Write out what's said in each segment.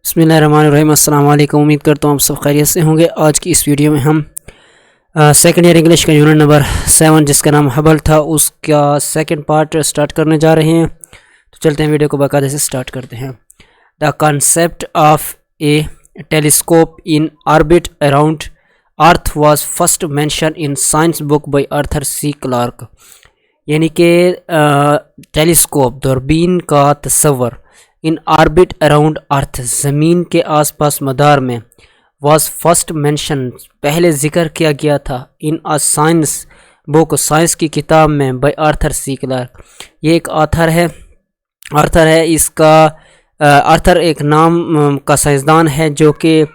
بسم اللہ الرحمن الرحیم۔ السلام علیکم، امید کرتا ہوں آپ سب خیریت سے ہوں گے۔ آج کی اس ویڈیو میں ہم سیکنڈ ایئر انگلش کا یونٹ نمبر 7 جس کا نام ہبل تھا اس کا سیکنڈ پارٹ سٹارٹ کرنے جا رہے ہیں۔ تو چلتے ہیں ویڈیو کو باقاعدہ سے سٹارٹ کرتے ہیں۔ The concept of a telescope in orbit around earth was first mention in science book by Arthur C Clarke, یعنی کہ ٹیلیسکوپ دوربین کا تصور ان آربٹ اراؤنڈ ارتھ زمین کے آس پاس مدار میں واز فرسٹ مینشن پہلے ذکر کیا گیا تھا ان سائنس بک سائنس کی کتاب میں بائی آرتھر سی کلارک۔ یہ ایک آتھر ہے اس کا آرتھر ایک نام کا سائنسدان ہے جو کہ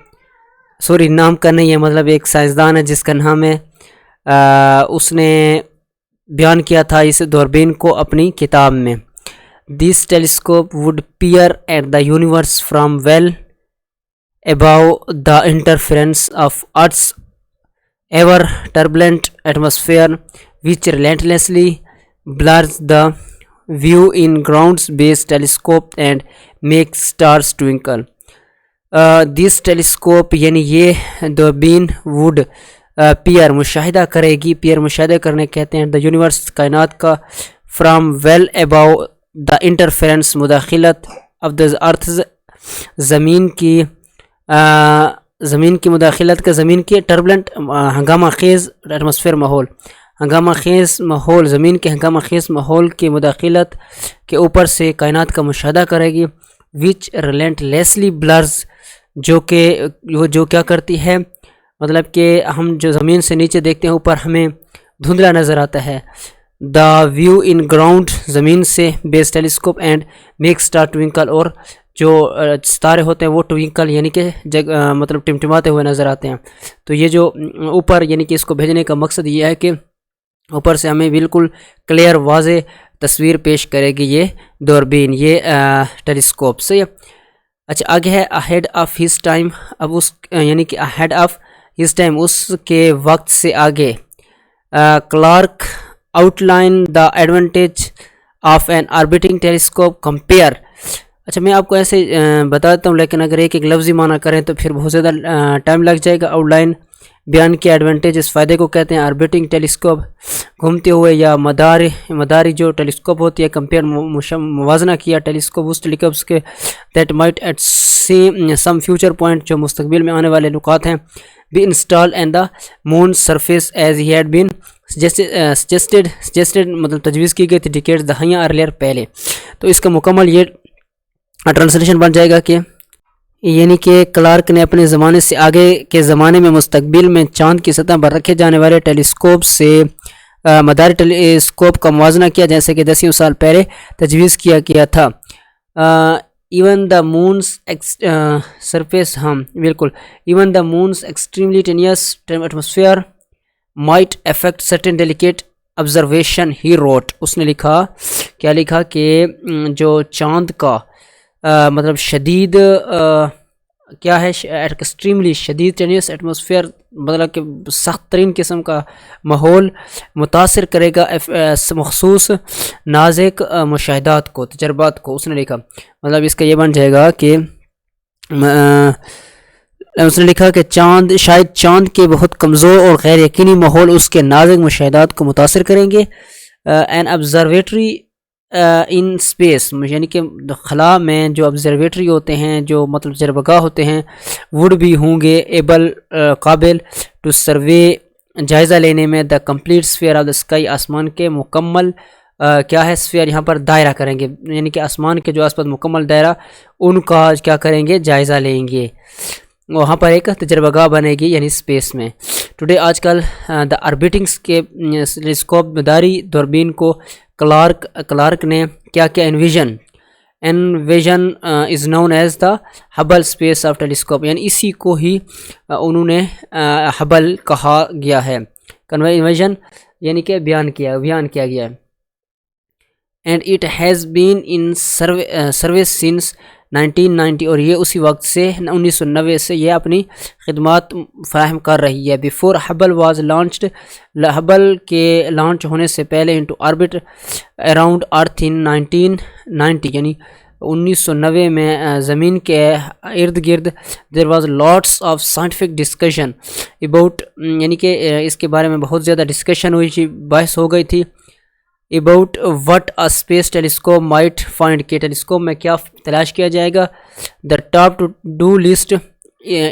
نام کا نہیں ہے، مطلب ایک سائنسدان ہے جس کا نام ہے، اس نے بیان کیا تھا اس دوربین کو اپنی کتاب میں۔ This telescope would peer at the universe from well above the interference of Earth's ever turbulent atmosphere, which relentlessly blurs the view in ground-based telescope and makes stars twinkle. This telescope یعنی یہ دوربین would peer مشاہدہ کرے گی، peer مشاہدہ کرنے کہتے ہیں the universe کائنات کا، from well above the interference مداخلت آف دا ارتھ زمین کی مداخلت کا، زمین کے ٹربلنٹ ہنگامہ خیز ایٹماسفیئر ماحول زمین کے ہنگامہ خیز ماحول کی مداخلت کے اوپر سے کائنات کا مشاہدہ کرے گی، وچ ریلنٹلیسلی بلرز جو کیا کرتی ہے، مطلب کہ ہم جو زمین سے نیچے دیکھتے ہیں اوپر ہمیں دھندلا نظر آتا ہے، دا ویو ان گراؤنڈ زمین سے base telescope and make star twinkle, اور جو ستارے ہوتے ہیں وہ ٹوینکل یعنی کہ مطلب ٹمٹماتے ہوئے نظر آتے ہیں۔ تو یہ جو اوپر یعنی کہ اس کو بھیجنے کا مقصد یہ ہے کہ اوپر سے ہمیں بالکل کلیئر واضح تصویر پیش کرے گی یہ دوربین، یہ ٹیلیسکوپ سے۔ اچھا آگے ہے اہیڈ آف ہز ٹائم، اب اس یعنی کہ اہیڈ آف ہز ٹائم اس کے وقت سے آگے، Clarke outline the advantage of an orbiting telescope compare. اچھا میں آپ کو ایسے بتاتا ہوں، لیکن اگر ایک لفظی معنی کریں تو پھر بہت زیادہ ٹائم لگ جائے گا۔ آؤٹ لائن بیان کے ایڈوانٹیج، اس فائدے کو کہتے ہیں آربٹنگ ٹیلیسکوپ، گھومتے ہوئے یا مداری جو ٹیلیسکوپ ہوتی ہے، کمپیئر موازنہ کیا ٹیلیسکوپ اس ٹیلیسکوپس کے that might at some future point جو مستقبل میں آنے والے نقاط ہیں، be install and the moon surface as he had been suggested مطلب تجویز کی گئی تھی ڈیکیڈز دہائیاں ارلیئر پہلے۔ تو اس کا مکمل یہ ٹرانسلیشن بن جائے گا کہ یعنی کہ کلارک نے اپنے زمانے سے آگے کے زمانے میں مستقبل میں چاند کی سطح پر رکھے جانے والے ٹیلیسکوپ سے مداری ٹیلیسکوپ کا موازنہ کیا، جیسے کہ 10 سال پہلے تجویز کیا گیا تھا۔ ایون دا مونس سرفیس، ہاں بالکل، even the moon's extremely tenuous atmosphere might affect certain delicate observation he wrote، اس نے کیا لکھا کہ جو چاند کا مطلب شدید کیا ہے، ایکسٹریملی شدید ٹینیس ایٹماسفیئر مطلب کہ سخت ترین قسم کا ماحول متاثر کرے گا مخصوص نازک مشاہدات کو، تجربات کو۔ اس نے لکھا مطلب اس کا یہ بن جائے گا کہ اس نے لکھا کہ شاید چاند کے بہت کمزور اور غیر یقینی ماحول اس کے نازک مشاہدات کو متاثر کریں گے۔ این آبزرویٹری ان اسپیس، یعنی کہ خلا میں جو آبزرویٹری ہوتے ہیں، جو مطلب تجربہ ہوتے ہیں، وڈ بھی ہوں گے قابل ٹو سروے جائزہ لینے میں the complete sphere of the sky, آسمان کے مکمل کیا ہے اسفیئر، یہاں پر دائرہ کریں گے، یعنی کہ آسمان کے جو آس پاس مکمل دائرہ ان کا کیا کریں گے، جائزہ لیں گے، وہاں پر ایک تجربہ گاہ بنے گی یعنی اسپیس میں۔ ٹوڈے آج کل دا آربٹنگس کے ٹیلیسکوپ مداری دوربین کو کلارک نے کیا envision as known as the Hubble space of telescope, یعنی اسی کو ہی انہوں نے ہبل کہا گیا ہے، انویژن یعنی کہ بیان کیا گیا ہے۔ And it has been in service since 1990، اور یہ اسی وقت سے 1990 سے یہ اپنی خدمات فراہم کر رہی ہے۔ Before Hubble was launched, Hubble کے لانچ ہونے سے پہلے انٹو آربٹ اراؤنڈ ارتھ ان 1990، یعنی 1990 میں زمین کے ارد گرد there was lots of scientific discussion about, یعنی کہ اس کے بارے میں بہت زیادہ ڈسکشن ہوئی تھی، بحث ہو گئی تھی about what a space telescope might find, کہ ٹیلیسکوپ میں کیا تلاش کیا جائے گا. The top to do list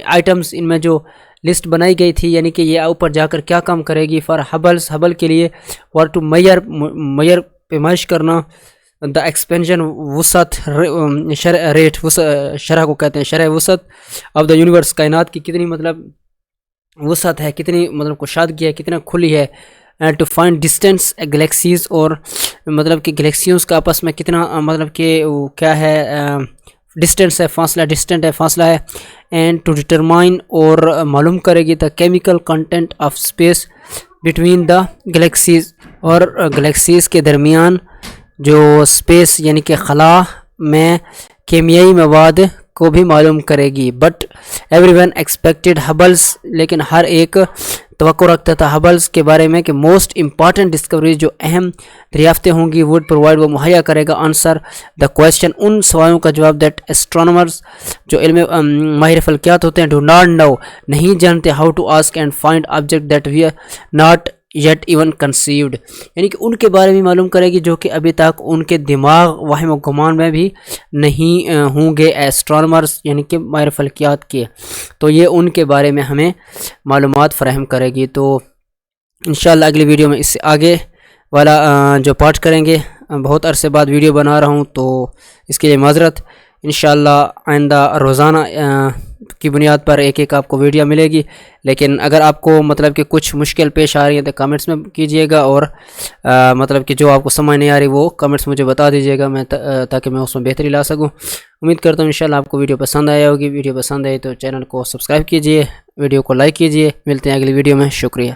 items, ان میں جو لسٹ بنائی گئی تھی، یعنی کہ یہ اوپر جا کر کیا کام کرے گی. فار ہبل کے لیے، اور ٹو میئر پیمائش کرنا، دا ایکسپینشن وسعت ریٹ، شرح کو کہتے ہیں شرح وسعت آف دا یونیورس، کائنات کی کتنی مطلب وسعت ہے، کتنی مطلب کشادگی ہے، کتنا کھلی ہے. ٹو فائنڈ ڈسٹینس گلیکسیز، اور مطلب کہ گلیکسیز کا آپس میں کتنا مطلب کہ کیا ہے ڈسٹینس ہے، فاصلہ ڈسٹینٹ ہے، فاصلہ ہے. اینڈ ٹو ڈٹرمائن، اور معلوم کرے گی the chemical content of space between the galaxies, اور گلیکسیز کے درمیان جو اسپیس یعنی کہ خلا میں کیمیائی مواد کو بھی معلوم کرے گی. بٹ ایوری ون ایکسپیکٹڈ ہبلس، لیکن ہر ایک توقع رکھتا تھا ہبلس کے بارے میں کہ موسٹ امپارٹنٹ ڈسکوریز، جو اہم دریافتیں ہوں گی، وڈ پرووائڈ، وہ مہیا کرے گا آنسر دا کویسچن، ان سوالوں کا جواب، دیٹ اسٹرانومرز، جو علم ماہر فلکیات ہوتے ہیں، ڈو ناٹ نو، نہیں جانتے، how to ask and find object that we are not yet even conceived, یعنی کہ ان کے بارے میں معلوم کرے گی جو کہ ابھی تک ان کے دماغ وہم و گمان میں بھی نہیں ہوں گے ایسٹرانومرز، یعنی کہ ماہر فلکیات کے. تو یہ ان کے بارے میں ہمیں معلومات فراہم کرے گی. تو انشاءاللہ اگلی ویڈیو میں اس سے آگے والا جو پارٹ کریں گے. بہت عرصے بعد ویڈیو بنا رہا ہوں، تو اس کے لیے معذرت. انشاءاللہ آئندہ روزانہ کی بنیاد پر ایک آپ کو ویڈیو ملے گی. لیکن اگر آپ کو مطلب کہ کچھ مشکل پیش آ رہی ہے تو کمنٹس میں کیجئے گا، اور مطلب کہ جو آپ کو سمجھ نہیں آ رہی وہ کمنٹس مجھے بتا دیجئے گا، میں تاکہ میں اس میں بہتری لا سکوں. امید کرتا ہوں انشاءاللہ آپ کو ویڈیو پسند آیا ہوگی. ویڈیو پسند آئی تو چینل کو سبسکرائب کیجئے، ویڈیو کو لائک کیجئے. ملتے ہیں اگلی ویڈیو میں. شکریہ.